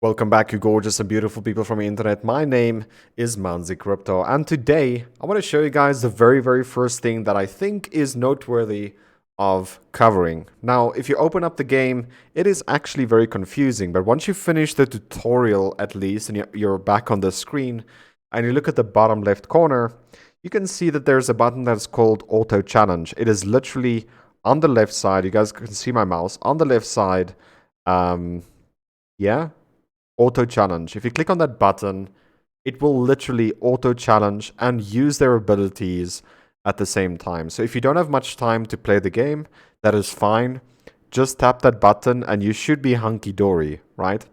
Welcome back, you gorgeous and beautiful people from the internet. My name is Manzi Crypto, and today I want to show you guys the very first thing that I think is noteworthy of covering. Now, if you open up the game, it is actually very confusing, but once you finish the tutorial at least, and you're back on the screen, and you look at the bottom left corner, you can see that there's a button that's called Auto Challenge. It is literally on the left side. You guys can see my mouse on the left side. Yeah. Auto challenge. If you click on that button, it will literally auto challenge and use their abilities at the same time. So if you don't have much time to play the game, that is fine. Just tap that button and you should be hunky-dory, right?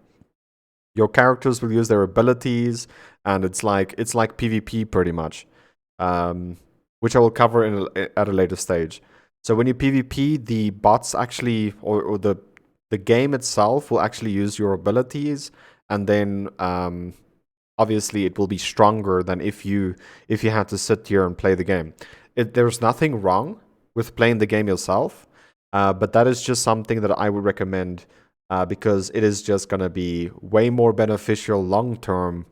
Your characters will use their abilities, and it's like PvP pretty much, which I will cover at a later stage. So when you PvP, the bots actually, or the game itself will actually use your abilities, and then obviously it will be stronger than if you had to sit here and play the game. There's nothing wrong with playing the game yourself, but that is just something that I would recommend because it is just going to be way more beneficial long term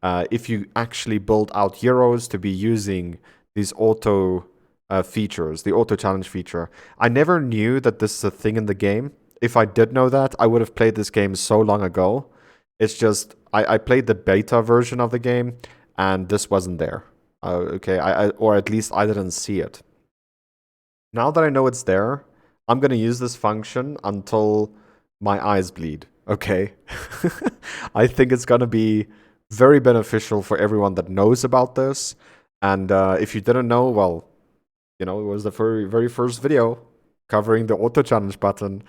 if you actually build out heroes to be using these auto features, the auto challenge feature. I never knew that this is a thing in the game. If I did know that, I would have played this game so long ago. It's just, I played the beta version of the game, and this wasn't there. Okay, or at least I didn't see it. Now that I know it's there, I'm going to use this function until my eyes bleed, okay? I think it's going to be very beneficial for everyone that knows about this. And if you didn't know, well, you know, it was the very first video covering the auto challenge button.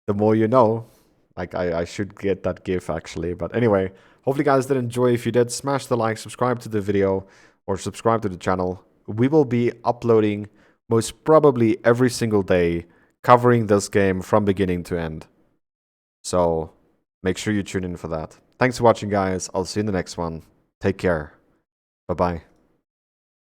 The more you know. Like, I should get that GIF actually. But anyway, hopefully you guys did enjoy. If you did, smash the like, subscribe to the video, or subscribe to the channel. We will be uploading most probably every single day, covering this game from beginning to end. So make sure you tune in for that. Thanks for watching, guys. I'll see you in the next one. Take care. Bye-bye.